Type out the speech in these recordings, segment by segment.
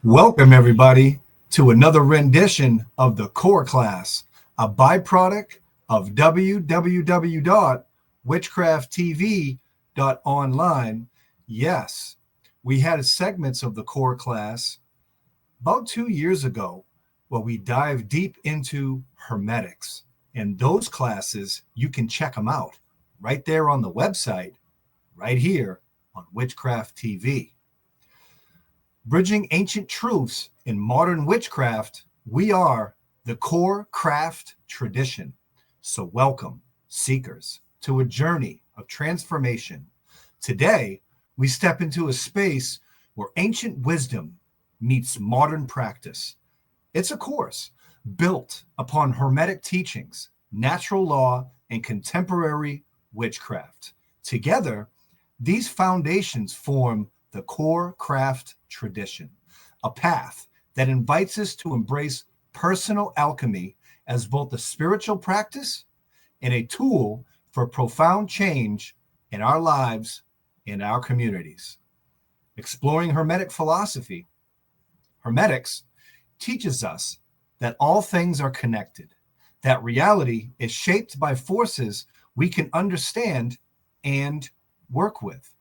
Welcome, everybody, to another rendition of the core class, a byproduct of www.witchcrafttv.online. Yes, we had segments of the core class about 2 years ago where we dive deep into Hermetics. And those classes, you can check them out right there on the website, right here on Witchcraft TV. Bridging ancient truths in modern witchcraft, we are the core craft tradition. So welcome, seekers, to a journey of transformation. Today, we step into a space where ancient wisdom meets modern practice. It's a course built upon Hermetic teachings, natural law, and contemporary witchcraft. Together, these foundations form the core craft tradition, a path that invites us to embrace personal alchemy as both a spiritual practice and a tool for profound change in our lives and our communities. Exploring Hermetic philosophy, Hermetics teaches us that all things are connected, that reality is shaped by forces we can understand and work with.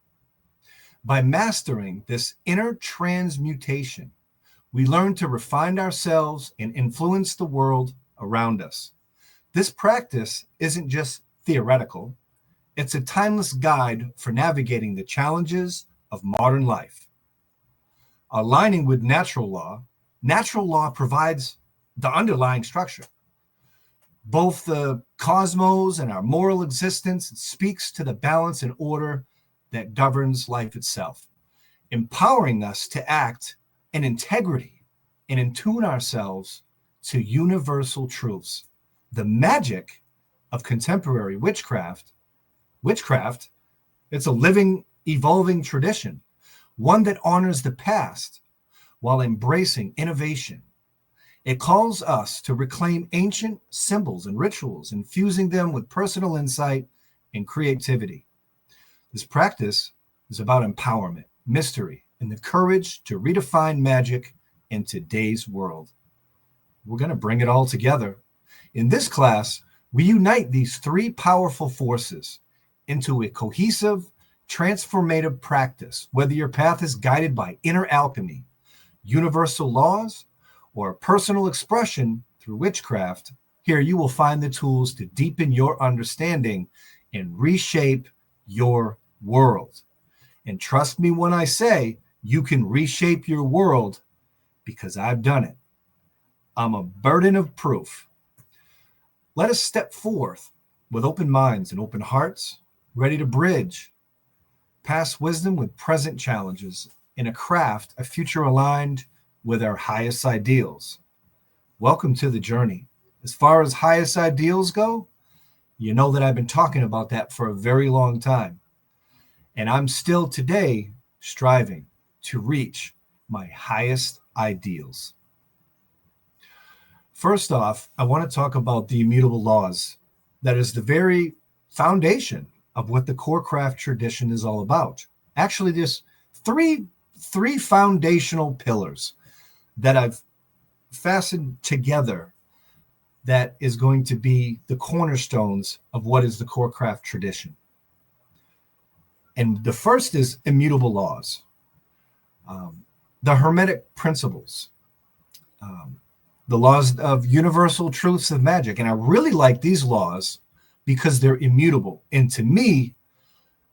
By mastering this inner transmutation, we learn to refine ourselves and influence the world around us. This practice isn't just theoretical, it's a timeless guide for navigating the challenges of modern life. Aligning with natural law provides the underlying structure. Both the cosmos and our moral existence speaks to the balance and order that governs life itself, empowering us to act in integrity and in tune ourselves to universal truths. The magic of contemporary witchcraft, it's a living, evolving tradition, one that honors the past while embracing innovation. It calls us to reclaim ancient symbols and rituals, infusing them with personal insight and creativity. This practice is about empowerment, mystery, and the courage to redefine magic in today's world. We're going to bring it all together. In this class, we unite these three powerful forces into a cohesive, transformative practice, whether your path is guided by inner alchemy, universal laws, or personal expression through witchcraft. Here you will find the tools to deepen your understanding and reshape your world. And trust me when I say you can reshape your world, because I've done it. I'm a burden of proof. Let us step forth with open minds and open hearts, ready to bridge past wisdom with present challenges in a craft, a future aligned with our highest ideals. Welcome to the journey. As far as highest ideals go, you know that I've been talking about that for a very long time. And I'm still today striving to reach my highest ideals. First off, I want to talk about the immutable laws. That is the very foundation of what the core craft tradition is all about. Actually, there's three foundational pillars that I've fastened together that is going to be the cornerstones of what is the core craft tradition. And the first is immutable laws, the Hermetic principles, the laws of universal truths of magic. And I really like these laws because they're immutable. And to me,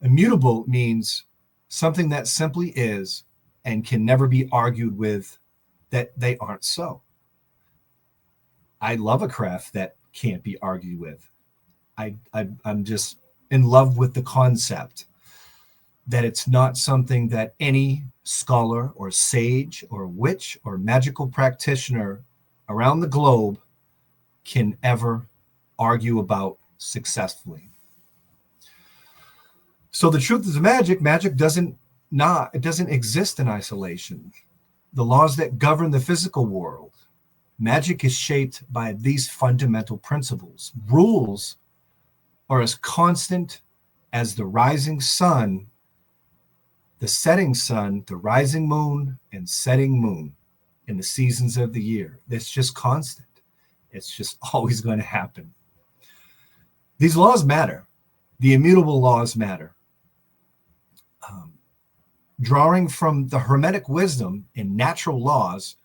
immutable means something that simply is and can never be argued with, that they aren't so. I love a craft that can't be argued with. I'm just in love with the concept that it's not something that any scholar or sage or witch or magical practitioner around the globe can ever argue about successfully. So the truth is magic doesn't exist in isolation. The laws that govern the physical world, magic is shaped by these fundamental principles. Rules are as constant as the rising sun, the setting sun, the rising moon, and setting moon. in the seasons of the year. It's just constant. It's just always going to happen. These laws matter. The immutable laws matter. Drawing from the Hermetic wisdom in natural laws,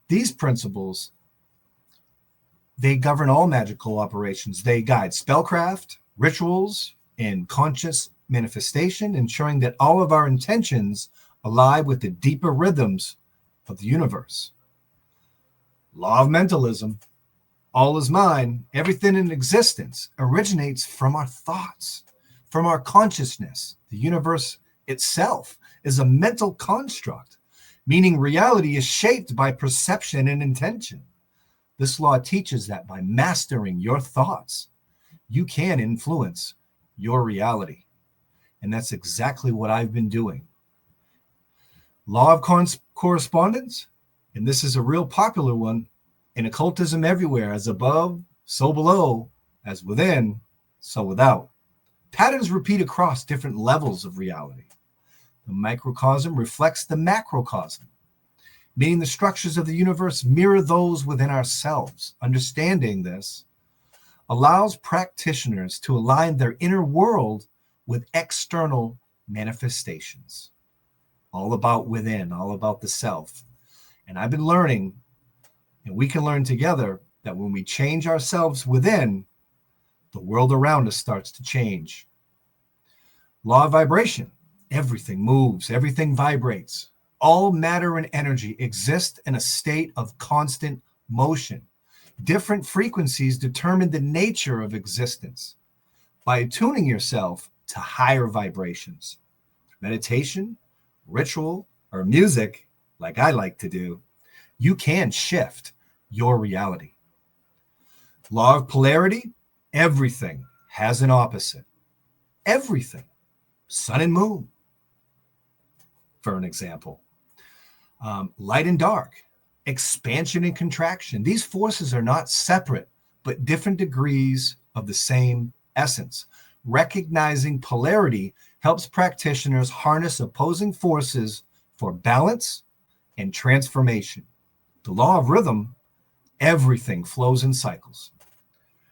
these principles, they govern all magical operations. They guide spellcraft, rituals, and conscious manifestation, ensuring that all of our intentions align with the deeper rhythms of the universe. Law of mentalism, all is mind, everything in existence originates from our thoughts, from our consciousness. The universe itself is a mental construct, meaning reality is shaped by perception and intention. This law teaches that by mastering your thoughts, you can influence your reality. And that's exactly what I've been doing. Law of correspondence, and this is a real popular one, in occultism everywhere, as above, so below, as within, so without. Patterns repeat across different levels of reality. The microcosm reflects the macrocosm, meaning the structures of the universe mirror those within ourselves. Understanding this allows practitioners to align their inner world with external manifestations. All about within, all about the self. And I've been learning, and we can learn together, that when we change ourselves within, the world around us starts to change. Law of vibration. Everything moves, everything vibrates. All matter and energy exist in a state of constant motion. Different frequencies determine the nature of existence. By attuning yourself to higher vibrations, meditation, ritual, or music, like I like to do, you can shift your reality. Law of polarity, everything has an opposite. Everything. Sun and moon, for an example. Light and dark, expansion and contraction. These forces are not separate, but different degrees of the same essence. Recognizing polarity helps practitioners harness opposing forces for balance and transformation. The law of rhythm, everything flows in cycles.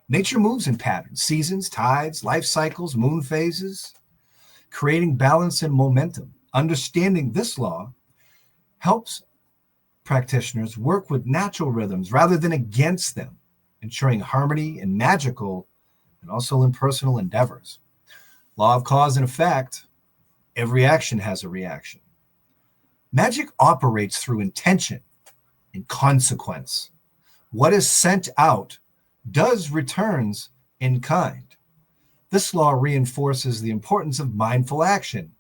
Nature moves in patterns, seasons, tides, life cycles, moon phases, creating balance and momentum. Understanding this law helps practitioners work with natural rhythms rather than against them, ensuring harmony in magical and also in personal endeavors. Law of cause and effect, every action has a reaction. Magic operates through intention and consequence. What is sent out does returns in kind. This law reinforces the importance of mindful action,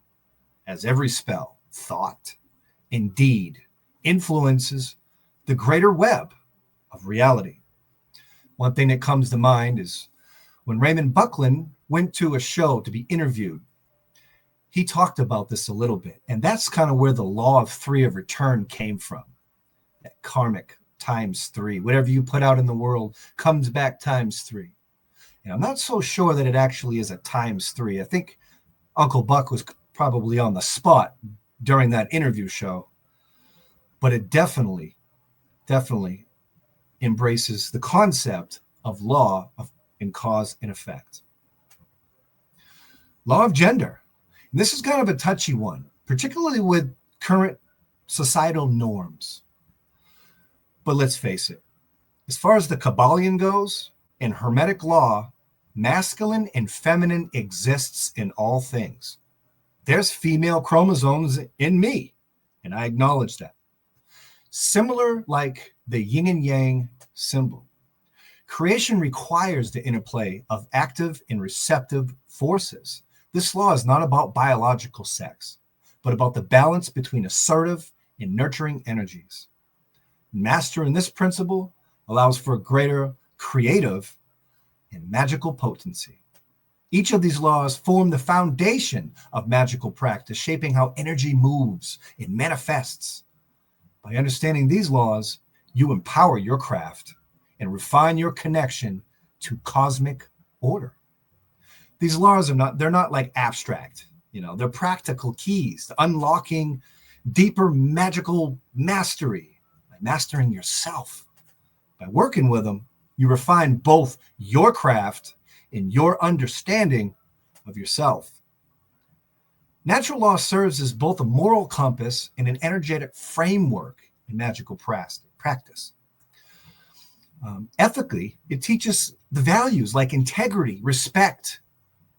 as every spell, thought, and deed influences the greater web of reality. One thing that comes to mind is when Raymond Buckland went to a show to be interviewed. He talked about this a little bit, and that's kind of where the law of three of return came from. That karmic times three. Whatever you put out in the world comes back times three. And I'm not so sure that it actually is a times three. I think Uncle Buck was probably on the spot during that interview show, but it definitely embraces the concept of law in cause and effect. Law of gender. And this is kind of a touchy one, particularly with current societal norms. But let's face it, as far as the Kabbalion goes, in Hermetic law, masculine and feminine exists in all things. There's female chromosomes in me, and I acknowledge that. Similar like the yin and yang symbol. Creation requires the interplay of active and receptive forces. This law is not about biological sex, but about the balance between assertive and nurturing energies. Mastering this principle allows for a greater creative and magical potency. Each of these laws form the foundation of magical practice, shaping how energy moves and manifests. By understanding these laws, you empower your craft and refine your connection to cosmic order. These laws they're not like abstract, they're practical keys to unlocking deeper magical mastery. mastering yourself. By working with them, you refine both your craft and your understanding of yourself. Natural law serves as both a moral compass and an energetic framework in magical practice. Ethically, it teaches the values like integrity, respect,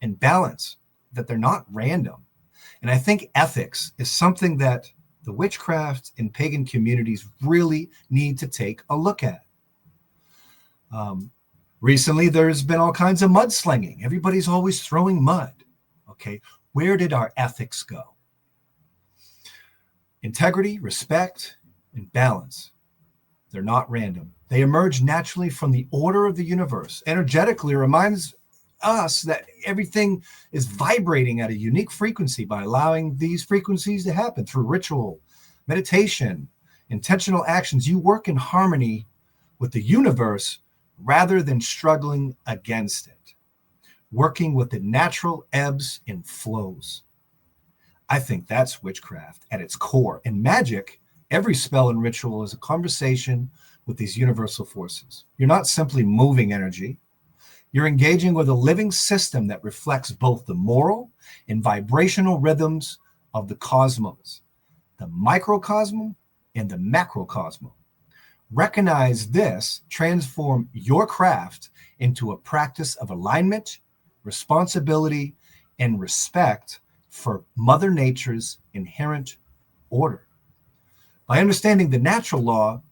and balance, that they're not random. And I think ethics is something that the witchcraft and pagan communities really need to take a look at. Recently, there's been all kinds of mudslinging. Everybody's always throwing mud. Okay, where did our ethics go? Integrity, respect, and balance. They're not random. They emerge naturally from the order of the universe. Energetically, it reminds us that everything is vibrating at a unique frequency by allowing these frequencies to happen through ritual, meditation, intentional actions. You work in harmony with the universe rather than struggling against it, working with the natural ebbs and flows. I think that's witchcraft at its core. In magic, every spell and ritual is a conversation with these universal forces. You're not simply moving energy. You're engaging with a living system that reflects both the moral and vibrational rhythms of the cosmos, the microcosm and the macrocosm. Recognize this, transform your craft into a practice of alignment, responsibility, and respect for Mother Nature's inherent order. By understanding the natural law,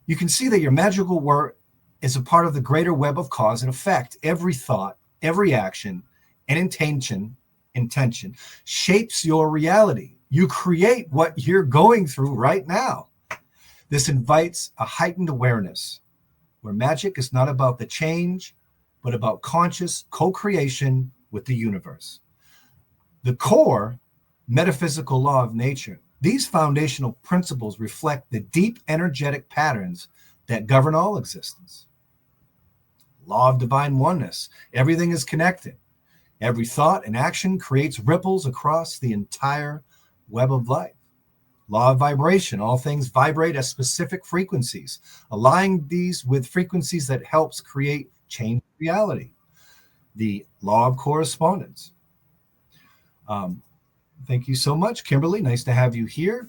you can see that your magical work is a part of the greater web of cause and effect. Every thought, every action, and intention shapes your reality. You create what you're going through right now. This invites a heightened awareness where magic is not about the change, but about conscious co-creation with the universe. The core metaphysical law of nature. These foundational principles reflect the deep energetic patterns that govern all existence. Law of divine oneness. Everything is connected. Every thought and action creates ripples across the entire web of life. Law of vibration. All things vibrate at specific frequencies. Aligning these with frequencies that helps create change reality. The law of correspondence. Thank you so much, Kimberly. Nice to have you here.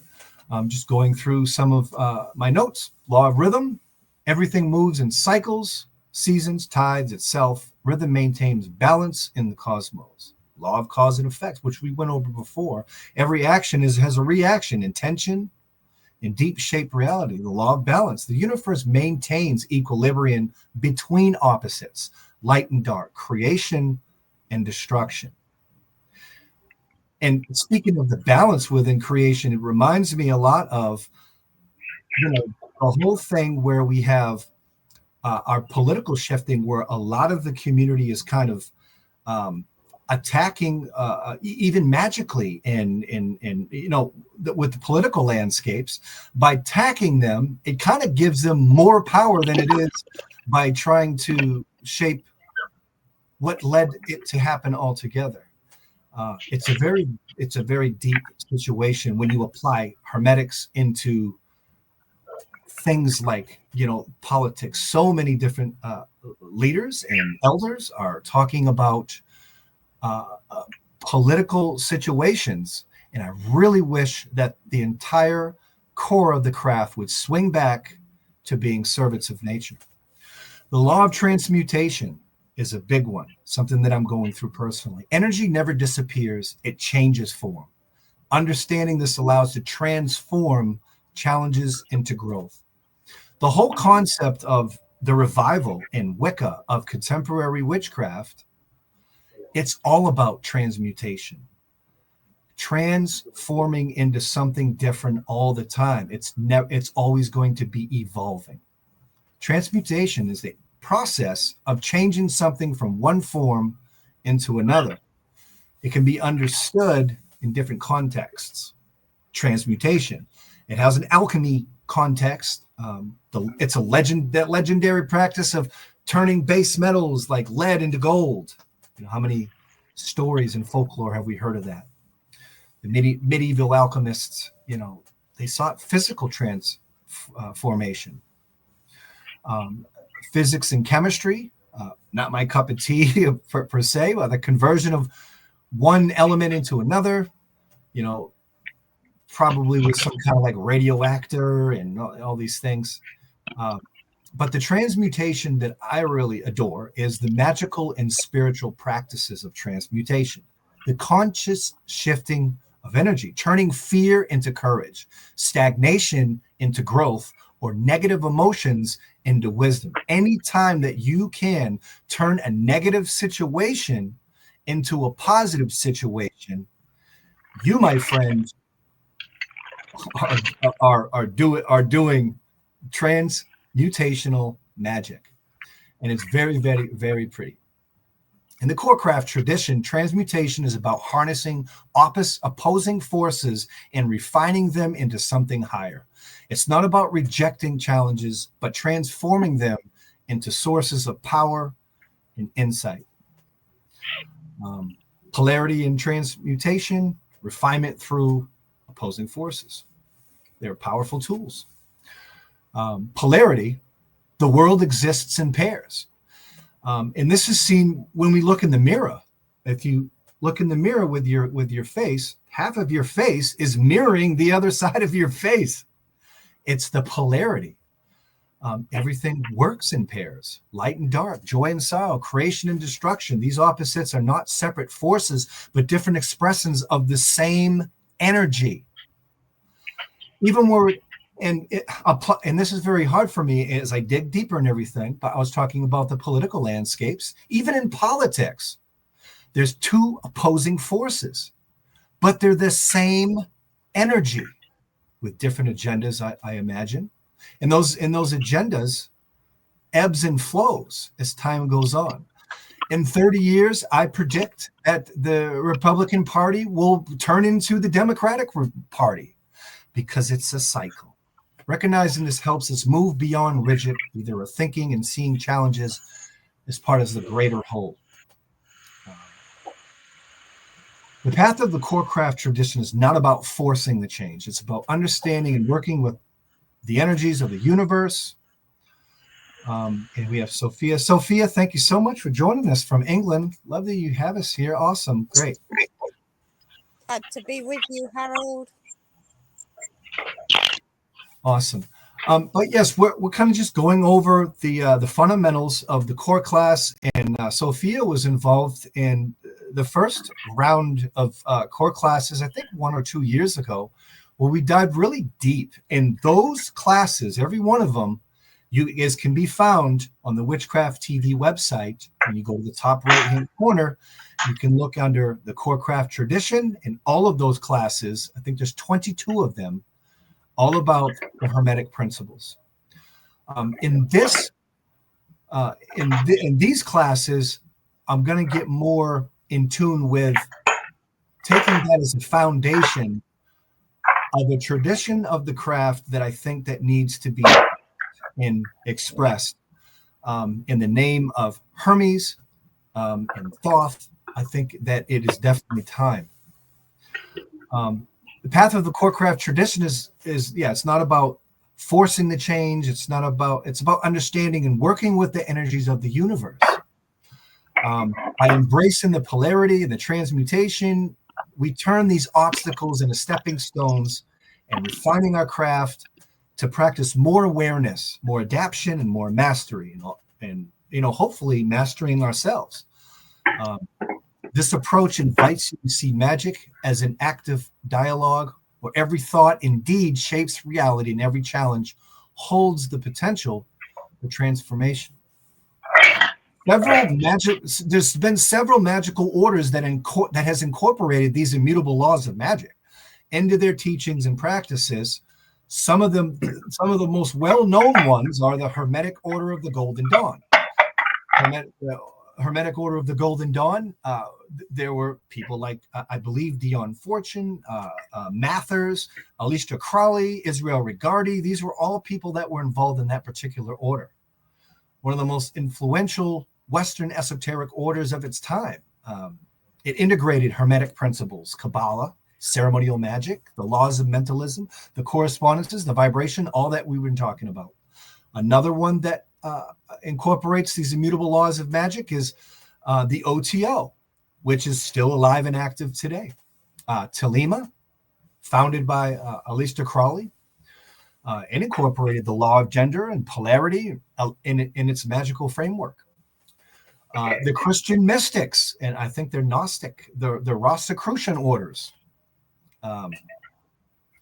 I'm just going through some of my notes. Law of rhythm. Everything moves in cycles, seasons, tides, itself. Rhythm maintains balance in the cosmos. Law of cause and effects, which we went over before. Every action has a reaction, intention, and deep shape reality. The law of balance. The universe maintains equilibrium between opposites, light and dark, creation and destruction. And speaking of the balance within creation, it reminds me a lot of, the whole thing where we have our political shifting, where a lot of the community is kind of attacking, even magically, and with the political landscapes. By attacking them, it kind of gives them more power than it is by trying to shape what led it to happen altogether. It's a very deep situation when you apply hermetics into things like, politics. So many different leaders and elders are talking about political situations. And I really wish that the entire core of the craft would swing back to being servants of nature. The law of transmutation is a big one, something that I'm going through personally. Energy never disappears, it changes form. Understanding this allows to transform challenges into growth. The whole concept of the revival in Wicca of contemporary witchcraft, it's all about transmutation, transforming into something different all the time. It's always going to be evolving. Transmutation is the process of changing something from one form into another. It can be understood in different contexts. Transmutation, it has an alchemy context. It's that legendary practice of turning base metals like lead into gold. How many stories in folklore have we heard of that? The medieval alchemists, they sought physical formation. Physics and chemistry, not my cup of tea per se, but the conversion of one element into another, probably with some kind of like radioactor and all these things. But the transmutation that I really adore is the magical and spiritual practices of transmutation, the conscious shifting of energy, turning fear into courage, stagnation into growth, or negative emotions into wisdom. Anytime that you can turn a negative situation into a positive situation, you, my friend, are doing transmutational magic, and it's very, very, very pretty. In the Corecraft tradition, transmutation is about harnessing opposing forces and refining them into something higher. It's not about rejecting challenges, but transforming them into sources of power and insight. Polarity and transmutation, refinement through opposing forces. They're powerful tools. Polarity, the world exists in pairs. And this is seen when we look in the mirror. If you look in the mirror with your face, half of your face is mirroring the other side of your face. It's the polarity. Everything works in pairs, light and dark, joy and sorrow, creation and destruction. These opposites are not separate forces, but different expressions of the same energy. Even where, and this is very hard for me as I dig deeper in everything, but I was talking about the political landscapes. Even in politics, there's two opposing forces, but they're the same energy with different agendas, I imagine. And those agendas ebbs and flows as time goes on. In 30 years, I predict that the Republican Party will turn into the Democratic Party because it's a cycle. Recognizing this helps us move beyond rigid, either thinking and seeing challenges as part of the greater whole. The path of the Corecraft tradition is not about forcing the change. It's about understanding and working with the energies of the universe. And we have Sophia. Sophia, thank you so much for joining us from England. Love that you have us here. Awesome. Great. Glad to be with you, Harold. Awesome. But yes, we're kind of just going over the fundamentals of the core class, and Sophia was involved in the first round of core classes, I think 1 or 2 years ago, where we dived really deep in those classes. Every one of them can be found on the Witchcraft TV website. When you go to the top right-hand corner, you can look under the Corecraft tradition, and all of those classes, I think there's 22 of them, all about the Hermetic principles. In these classes, I'm going to get more in tune with taking that as a foundation of a tradition of the craft that I think that needs to be expressed in the name of Hermes and Thoth. I think that it is definitely time. The path of the Corecraft tradition is it's not about forcing the change. It's about understanding and working with the energies of the universe. By embracing the polarity and the transmutation, we turn these obstacles into stepping stones and refining our craft to practice more awareness, more adaptation, and more mastery, and hopefully mastering ourselves. This approach invites you to see magic as an active dialogue where every thought indeed shapes reality and every challenge holds the potential for transformation. There's been several magical orders that has incorporated these immutable laws of magic into their teachings and practices. Some of the most well-known ones are the Hermetic Order of the Golden Dawn. Hermetic Order of the Golden Dawn, there were people like, I believe, Dion Fortune, Mathers, Aleister Crowley, Israel Regardie. These were all people that were involved in that particular order. One of the most influential Western esoteric orders of its time. It integrated Hermetic principles, Kabbalah, ceremonial magic, the laws of mentalism, the correspondences, the vibration, all that we've been talking about. Another one that incorporates these immutable laws of magic is the OTO, which is still alive and active today. Telema, founded by Aleister Crowley, and incorporated the law of gender and polarity in its magical framework. The Christian mystics, and I think they're Gnostic, the Rosicrucian orders,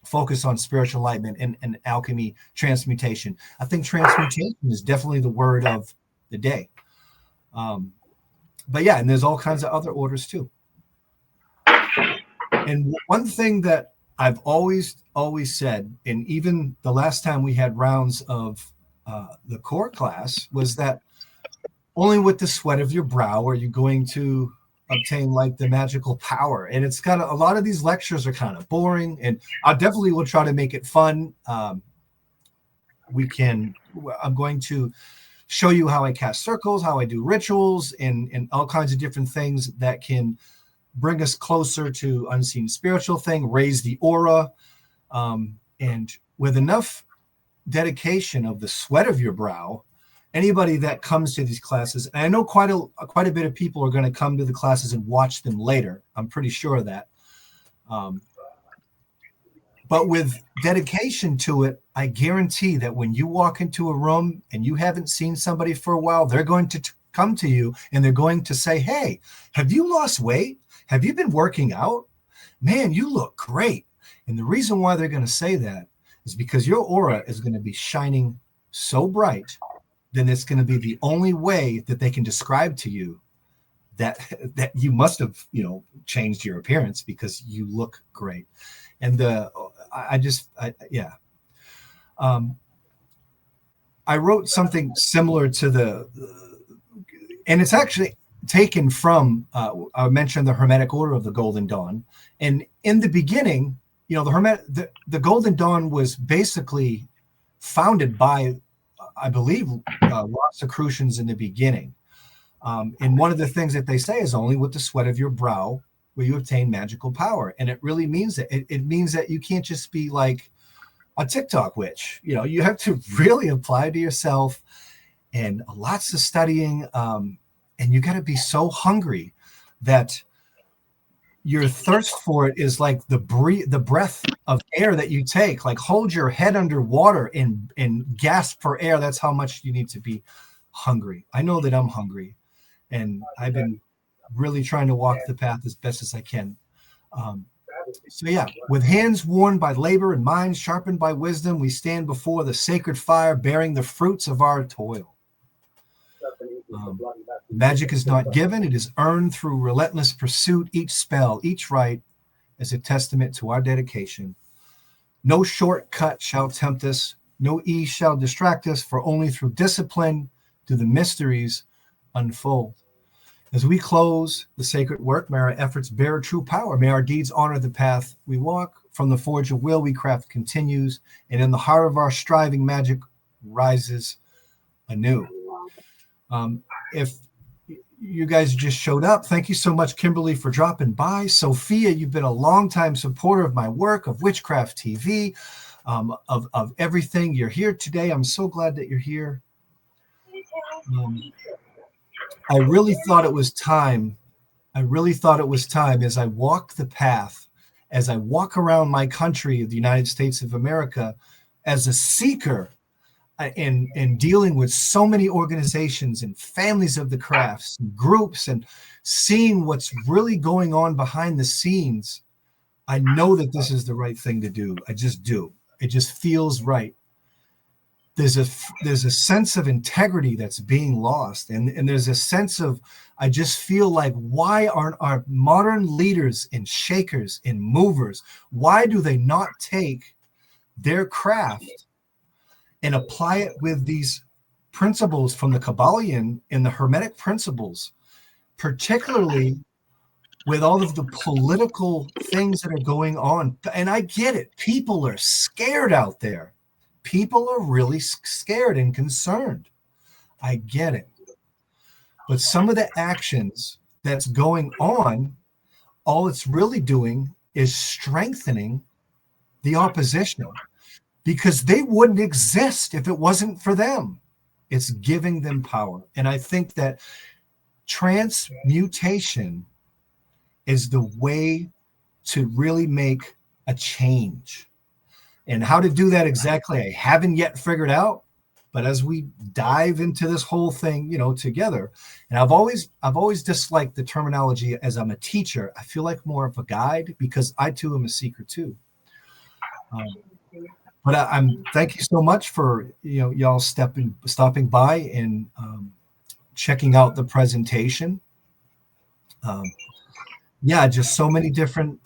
focus on spiritual enlightenment and alchemy, transmutation. I think transmutation is definitely the word of the day. But yeah, and there's all kinds of other orders too. And one thing that I've always said, and even the last time we had rounds of the core class, was that only with the sweat of your brow are you going to obtain like the magical power. And it's kind of, a lot of these lectures are kind of boring, and I definitely will try to make it fun. I'm going to show you how I cast circles, how I do rituals, and all kinds of different things that can bring us closer to unseen spiritual thing, raise the aura. And with enough dedication of the sweat of your brow, anybody that comes to these classes, and I know quite a bit of people are going to come to the classes and watch them later. I'm pretty sure of that. But with dedication to it, I guarantee that when you walk into a room and you haven't seen somebody for a while, they're going to come to you and they're going to say, "Hey, have you lost weight? Have you been working out? Man, you look great." And the reason why they're going to say that is because your aura is going to be shining so bright, then it's going to be the only way that they can describe to you that you must have, changed your appearance, because you look great. And I wrote something similar to and it's actually taken from, I mentioned the Hermetic Order of the Golden Dawn. And in the beginning, the Golden Dawn was basically founded by, I believe, Rosicrucians in the beginning. And one of the things that they say is only with the sweat of your brow will you obtain magical power. And it really means that. It means that you can't just be like a TikTok witch. You have to really apply to yourself, and lots of studying. And you got to be so hungry that your thirst for it is like the breath of air that you take. Like, hold your head underwater and gasp for air. That's how much you need to be hungry. I know that I'm hungry, and I've been really trying to walk the path as best as I can. So yeah, with hands worn by labor and minds sharpened by wisdom, we stand before the sacred fire, bearing the fruits of our toil. Magic is not given, it is earned through relentless pursuit. Each spell, each rite is a testament to our dedication. No shortcut shall tempt us, no ease shall distract us, for only through discipline do the mysteries unfold. As we close the sacred work, may our efforts bear true power. May our deeds honor the path we walk. From the forge of will we craft continues, and in the heart of our striving magic rises anew. If you guys just showed up, thank you so much, Kimberly, for dropping by. Sophia, you've been a longtime supporter of my work, of Witchcraft TV, of everything. You're here today. I'm so glad that you're here. I really thought it was time. As I walk the path, as I walk around my country, the United States of America, as a seeker, in dealing with so many organizations and families of the crafts and groups, and seeing what's really going on behind the scenes, I know that this is the right thing to do. I just do. It just feels right. There's a sense of integrity that's being lost, and there's a sense of, I just feel like, why aren't our modern leaders and shakers and movers, why do they not take their craft and apply it with these principles from the Kabbalion and the Hermetic principles, particularly with all of the political things that are going on? And I get it. People are scared out there. People are really scared and concerned. I get it. But some of the actions that's going on, all it's really doing is strengthening the opposition, because they wouldn't exist if it wasn't for them. It's giving them power. And I think that transmutation is the way to really make a change. And how to do that exactly, I haven't yet figured out. But as we dive into this whole thing, together, and I've always disliked the terminology as I'm a teacher. I feel like more of a guide, because I too am a seeker too. But I'm thank you so much for y'all stopping by and checking out the presentation. Yeah, just so many different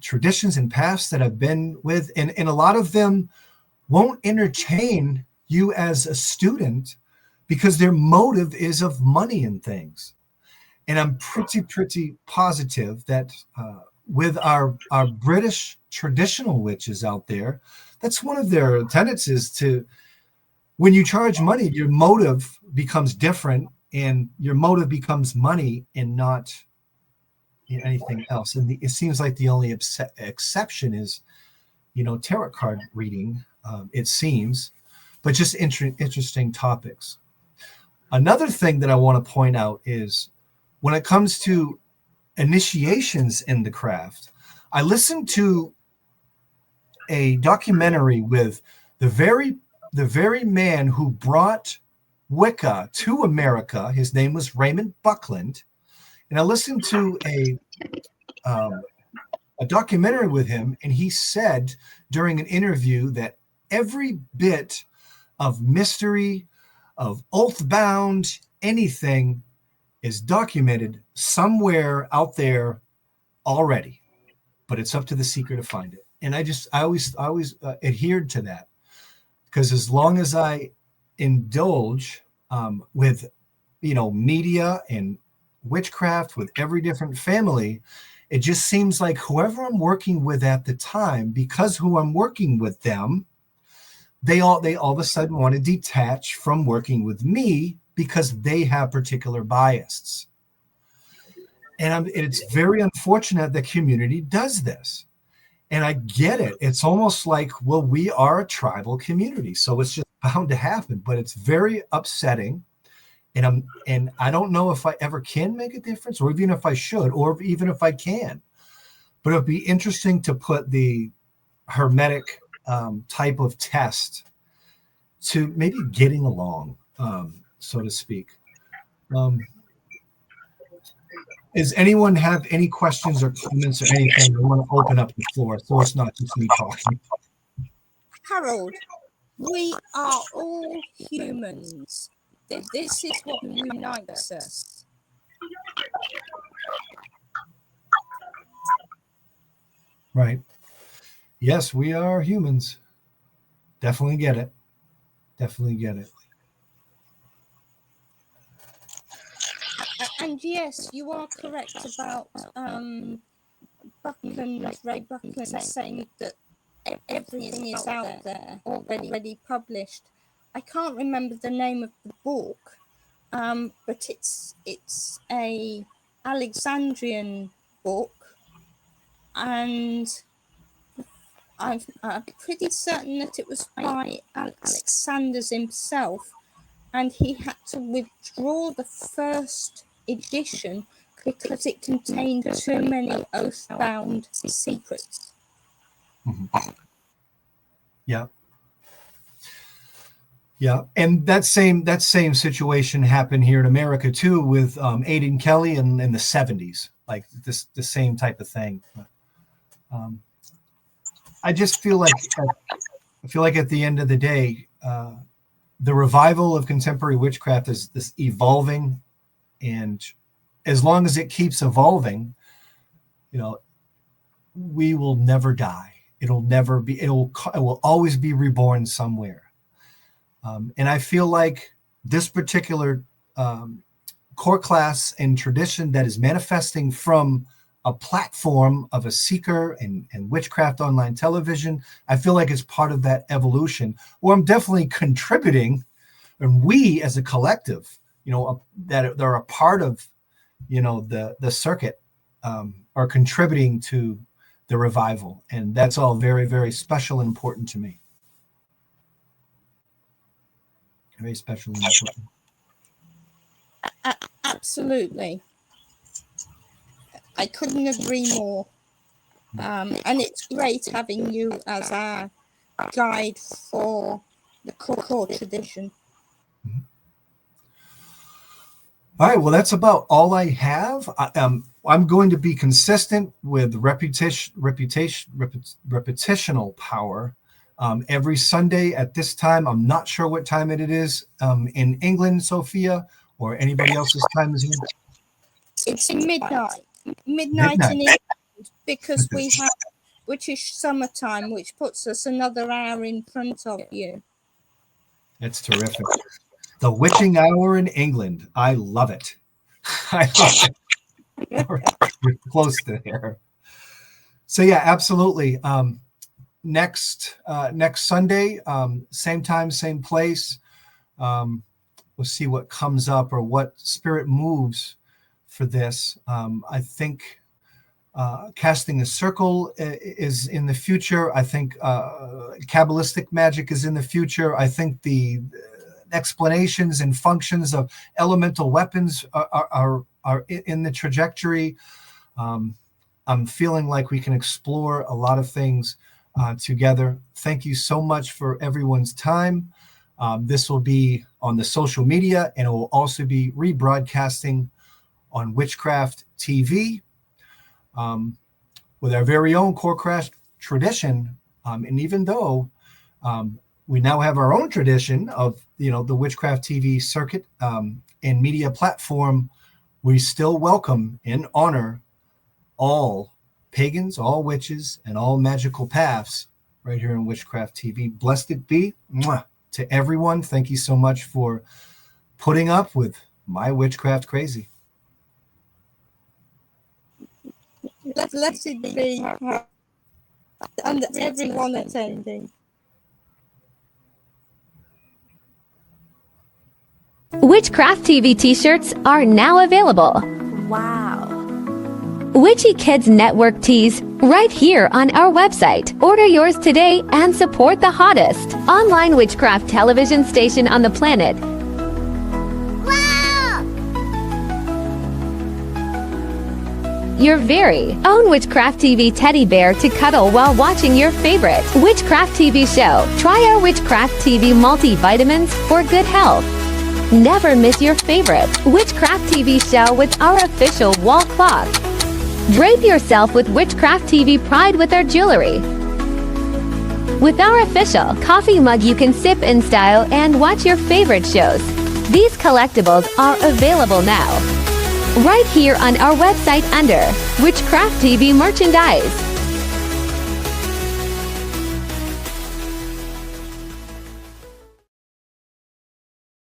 traditions and paths that I've been with, and a lot of them won't entertain you as a student because their motive is of money and things. And I'm pretty positive that with our British traditional witches out there, that's one of their tenets, is to, when you charge money, your motive becomes different, and your motive becomes money and not anything else. And it seems like the only exception is, tarot card reading, it seems, but just interesting topics. Another thing that I want to point out is when it comes to initiations in the craft, I listened to a documentary with the very man who brought Wicca to America. His name was Raymond Buckland. And I listened to a documentary with him, and he said during an interview that every bit of mystery, of oath-bound, anything is documented somewhere out there already, but it's up to the seeker to find it. And I always adhered to that, because as long as I indulge with, media and witchcraft with every different family, it just seems like whoever I'm working with at the time, because who I'm working with them, they all of a sudden want to detach from working with me because they have particular biases. And it's very unfortunate the community does this. And I get it. It's almost like, well, we are a tribal community, so it's just bound to happen. But it's very upsetting. And I don't know if I ever can make a difference, or even if I should, or even if I can. But it'd be interesting to put the Hermetic type of test to maybe getting along, so to speak. Does anyone have any questions or comments or anything? I want to open up the floor so it's not just me talking. Harold, we are all humans. This is what unites us. Right. Yes, we are humans. Definitely get it. Definitely get it. And yes, you are correct about Ray Buckland saying that everything is out there already published. I can't remember the name of the book, but it's a Alexandrian book, and I'm pretty certain that it was by Alexander himself, and he had to withdraw the first edition because it contained too many oath-bound secrets. Mm-hmm. Yeah. Yeah, and that same situation happened here in America too, with Aidan Kelly in the 70s, like the same type of thing. I just feel like at the end of the day, the revival of contemporary witchcraft is this evolving, and as long as it keeps evolving, we will never die. It will always be reborn somewhere. And I feel like this particular core class and tradition that is manifesting from a platform of a seeker and witchcraft online television, I feel like it's part of that evolution, where I'm definitely contributing, and we as a collective, that they're a part of, the circuit, are contributing to the revival. And that's all very, very special and important to me. Very special and important. Absolutely. I couldn't agree more. And it's great having you as our guide for the core tradition. All right, well, that's about all I have. I'm going to be consistent with repetitional power every Sunday at this time. I'm not sure what time it is in England, Sophia, or anybody else's time is in. It's midnight in England, because we have British summertime, which puts us another hour in front of you. That's terrific. The witching hour in England. I love it. I love it. We're close to there. So yeah, absolutely. Next Sunday, same time, same place. We'll see what comes up or what spirit moves for this. I think casting a circle is in the future. I think Kabbalistic magic is in the future. I think the explanations and functions of elemental weapons are in the trajectory. I'm feeling like we can explore a lot of things together. Thank you so much for everyone's time. This will be on the social media, and it will also be rebroadcasting on Witchcraft TV with our very own Core Crash tradition. And even though we now have our own tradition of, the Witchcraft TV circuit and media platform, we still welcome and honor all pagans, all witches, and all magical paths right here in Witchcraft TV. Blessed it be. Mwah. To everyone, thank you so much for putting up with my witchcraft crazy. Blessed be, and everyone attending. Witchcraft TV t-shirts are now available. Wow. Witchy Kids Network tees right here on our website. Order yours today and support the hottest online witchcraft television station on the planet. Wow! Your very own Witchcraft TV teddy bear to cuddle while watching your favorite Witchcraft TV show. Try our Witchcraft TV multivitamins for good health. Never miss your favorite Witchcraft TV show with our official wall cloth. Drape yourself with Witchcraft TV pride with our jewelry. With our official coffee mug, you can sip in style and watch your favorite shows. These collectibles are available now, right here on our website under Witchcraft TV merchandise.